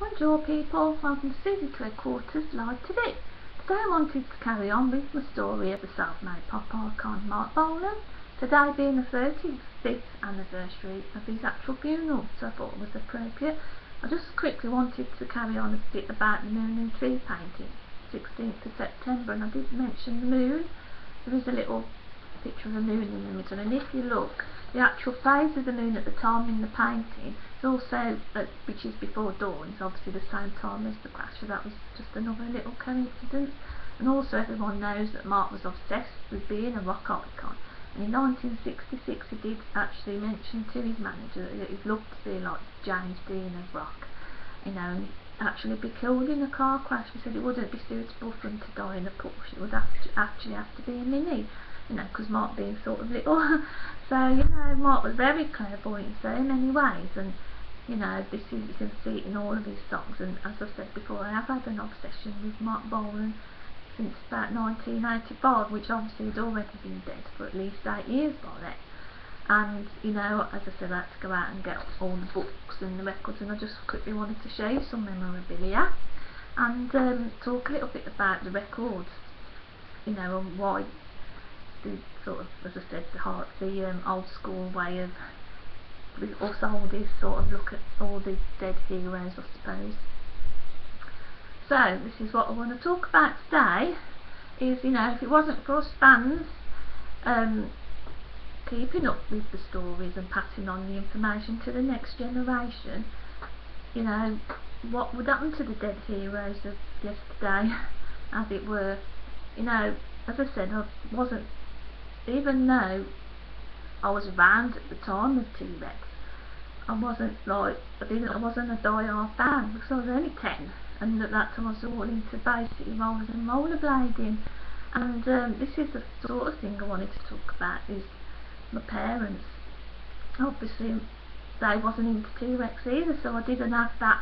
Bonjour people, welcome to Susie Q live today. Today I wanted to carry on with my story of the self-made pop icon Marc Bolan. Today being the 35th anniversary of his actual funeral, so I thought it was appropriate. I just quickly wanted to carry on a bit about the moon and tree painting, 16th of September, and I did mention the moon. There is a little picture of a moon in the middle, and if you look, the actual phase of the moon at the time in the painting is also, which is before dawn, is obviously the same time as the crash, so that was just another little coincidence. And also everyone knows that Marc was obsessed with being a rock icon, and in 1966 he did actually mention to his manager that he'd love to be like James Dean of rock, and actually be killed in a car crash. He said it wouldn't be suitable for him to die in a Porsche, it would actually have to be a Mini, because Marc being sort of little. So, Marc was very clairvoyant in so many ways, and this is, you can see it in all of his songs. And as I said before, I have had an obsession with Marc Bolan since about 1985, which obviously had already been dead for at least 8 years by then. And as I said, I had to go out and get all the books and the records, and I just quickly wanted to show you some memorabilia and talk a little bit about the records, and why the sort of, as I said, the old school way of us oldies sort of look at all the dead heroes, I suppose. So this is what I want to talk about today. Is if it wasn't for us fans keeping up with the stories and passing on the information to the next generation, what would happen to the dead heroes of yesterday, as it were. As I said, I wasn't, even though I was around at the time of T-Rex, I wasn't a die-hard fan, because I was only 10, and at that time I was all into basically rollers and rollerblading. And this is the sort of thing I wanted to talk about, is my parents. Obviously they wasn't into T-Rex either, so I didn't have that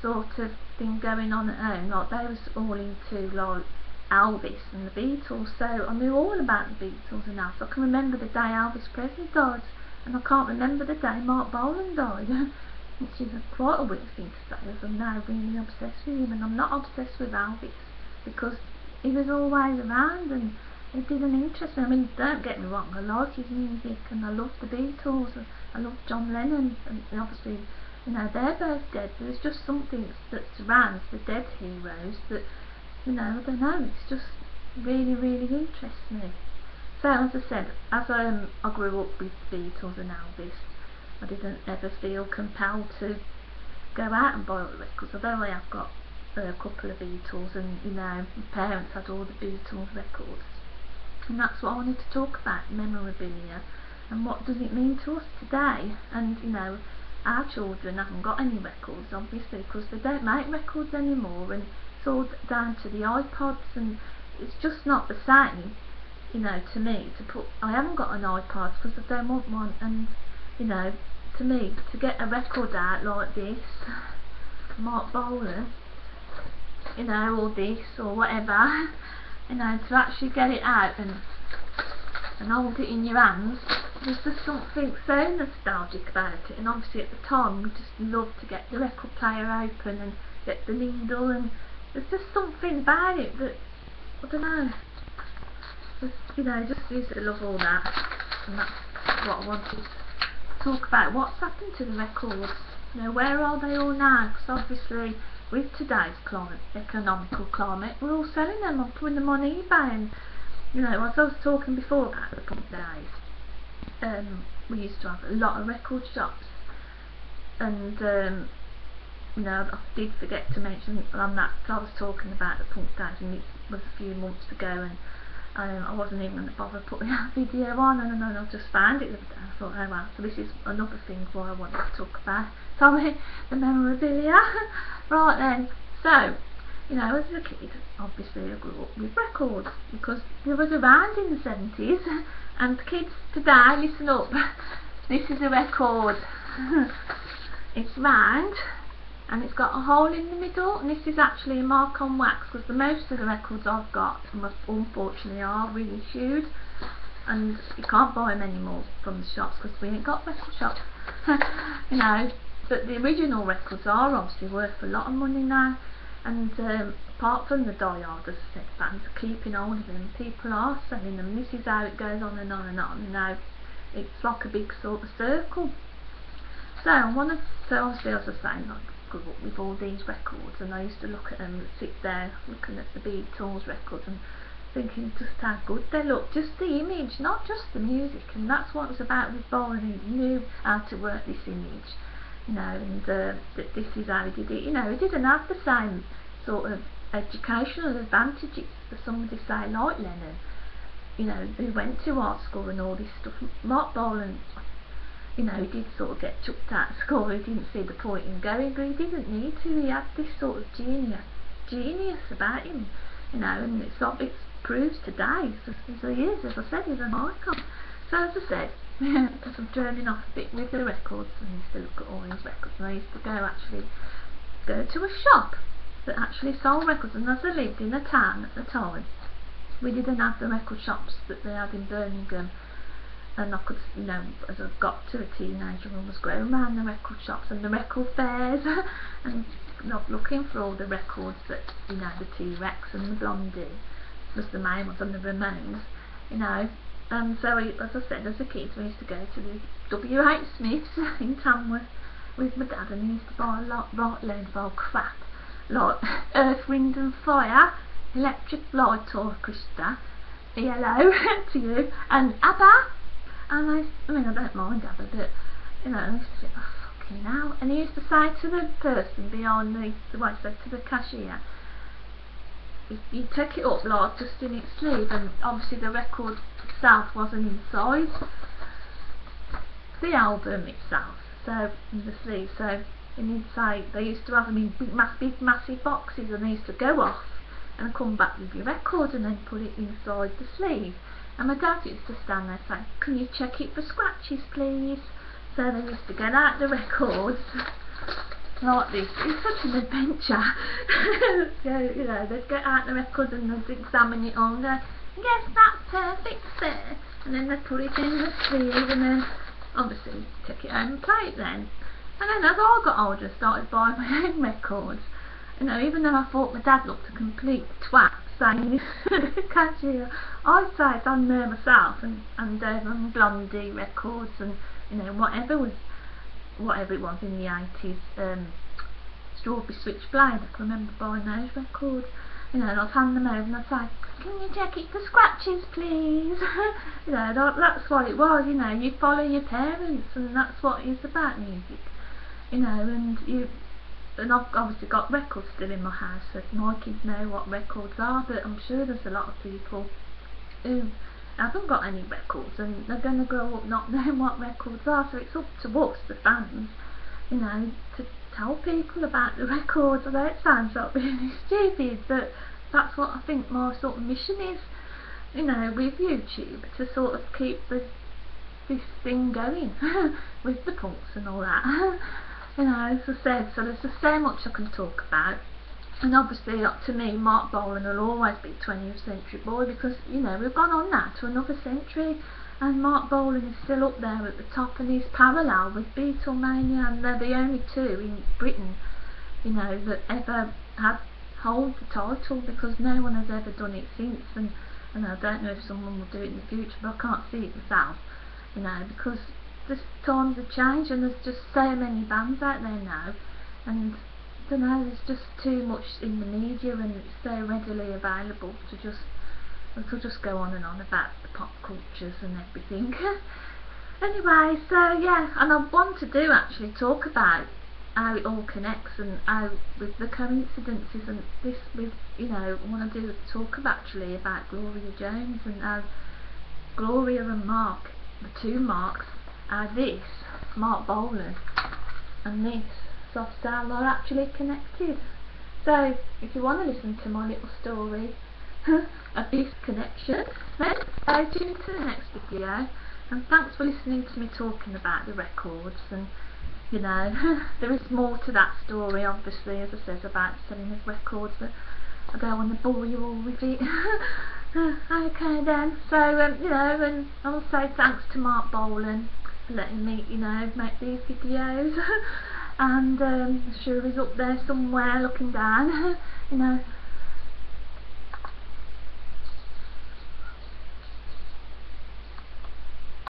sort of thing going on at home. Like, they was all into like Elvis and the Beatles, so I knew all about the Beatles and that. So I can remember the day Elvis Presley died, and I can't remember the day Marc Bolan died, which is quite a weird thing to say, as I'm now really obsessed with him. And I'm not obsessed with Elvis because he was always around and it didn't interest me. I mean, don't get me wrong, I like his music and I love the Beatles and I love John Lennon, and obviously they're both dead, but there's just something that surrounds the dead heroes that I don't know, it's just really, really interests me. So as I said, as I grew up with the Beatles and Elvis, I didn't ever feel compelled to go out and buy all the records, although I have got a couple of Beatles, and my parents had all the Beatles records. And that's what I wanted to talk about, memorabilia, and what does it mean to us today. And our children haven't got any records, obviously, because they don't make records anymore, and it's all down to the iPods, and it's just not the same, to me, to put. I haven't got an iPod because I don't want one, and to me, to get a record out like this, Marc Bolan, or this or whatever, to actually get it out and hold it in your hands, there's just something so nostalgic about it. And obviously at the time we just loved to get the record player open and get the needle, and there's just something about it that, I don't know, just used to love all that. And that's what I wanted to talk about. What's happened to the records? Where are they all now? Because obviously with today's economical climate, we're all selling them or putting them on eBay. And as I was talking before about the punk days, we used to have a lot of record shops, and I did forget to mention on that, I was talking about the punk days, and it was a few months ago, and I wasn't even going to bother putting that video on, and I just found it the other day. I thought, oh well, so this is another thing why I wanted to talk about the memorabilia. Right then, so as a kid, obviously I grew up with records because they was around in the 70s, and kids today, listen up, this is a record. It's round and it's got a hole in the middle, and this is actually a mark on wax, because the most of the records I've got, unfortunately, are reissued, and you can't buy them anymore from the shops because we ain't got record shops. but the original records are obviously worth a lot of money now, and apart from the die-hard, as I said, fans are keeping hold of them. People are selling them. This is how it goes on and on and on. You know, it's like a big sort of circle. So obviously, as I say, I grew up with all these records, and I used to look at them and sit there looking at the Beatles records and thinking just how good they look, just the image, not just the music. And that's what it was about with Bolan. He knew how to work this image, you know, and that this is how he did it. You know, he didn't have the same sort of educational advantages as somebody say like Lennon, you know, who went to art school and all this stuff. Marc Bolan, you know, he did sort of get chucked out of school. He didn't see the point in going, but he didn't need to. He had this sort of genius about him, you know, and it's proves today. So he is, as I said, he's an icon. So as I said, as I'm turning off a bit with the records, I used to look at all these records, and I used to go to a shop that actually sold records. And as I lived in a town at the time, we didn't have the record shops that they had in Birmingham. And I could, you know, as I got to a teenager, I was going around the record shops and the record fairs and not looking for all the records that, you know, the T-Rex and the Blondie was the main ones, and the Ramones, you know. And so, as I said, as a kid, we used to go to the W.H. Smiths in Tamworth with my dad, and he used to buy a right load of old crap, like Earth, Wind and Fire, Electric Light Orchestra, ELO to you, and ABBA. And I mean, I don't mind ABBA, but, you know, I used to think, oh, fucking hell. And he used to say to the person behind to the cashier, you take it up like just in its sleeve, and obviously the record itself wasn't inside the album itself, so in the sleeve. So and he'd say they used to have them in big massive boxes, and they used to go off and come back with your record and then put it inside the sleeve. And my dad used to stand there saying, "Can you check it for scratches, please?" So they used to get out the records like this. It's such an adventure. So, you know, they'd get out the record and they'd examine it all and go, "Yes, that's perfect, sir." And then they'd put it in the sleeve and then obviously take it home and play it then. And then as I got older, I started buying my own records. You know, even though I thought my dad looked a complete twat saying this cashier, I say it on there myself, and on Blondie records, and, you know, whatever it was in the 80s, Strawberry Switchblade, I can remember buying those records, you know, and I'd hand them over and I'd say, "Can you check it for scratches, please?" You know, that's what it was, you know, you follow your parents, and that's what it's about, music, you know. And I've obviously got records still in my house, so my kids know what records are, but I'm sure there's a lot of people who haven't got any records, and they're going to grow up not knowing what records are. So it's up to us, the fans, you know, to tell people about the records. Although it sounds like really stupid, but that's what I think my sort of mission is, you know, with YouTube, to sort of keep this thing going with the punks and all that. You know, as I said, so there's just so much I can talk about. And obviously, to me, Marc Bolan will always be 20th century boy, because, you know, we've gone on now to another century, and Marc Bolan is still up there at the top, and he's parallel with Beatlemania, and they're the only two in Britain, you know, that ever hold the title, because no one has ever done it since. And I don't know if someone will do it in the future, but I can't see it myself, you know, because just times have changed, and there's just so many bands out there now, and I don't know, there's just too much in the media, and it's so readily available to just go on and on about the pop cultures and everything. Anyway, so yeah, and I want to actually talk about how it all connects, and how with the coincidences, and this with, you know, I want to talk about Gloria Jones, and how Gloria and Mark, the two Marks, this, Marc Bolan, and this Soft Cell are actually connected. So, if you want to listen to my little story of this connection, then stay tuned to the next video. And thanks for listening to me talking about the records. And, you know, there is more to that story, obviously, as I said, about selling of records, but I don't want to bore you all with it. Okay then, so, you know, and also thanks to Marc Bolan for letting me, you know, make these videos. and sure he's up there somewhere looking down, you know,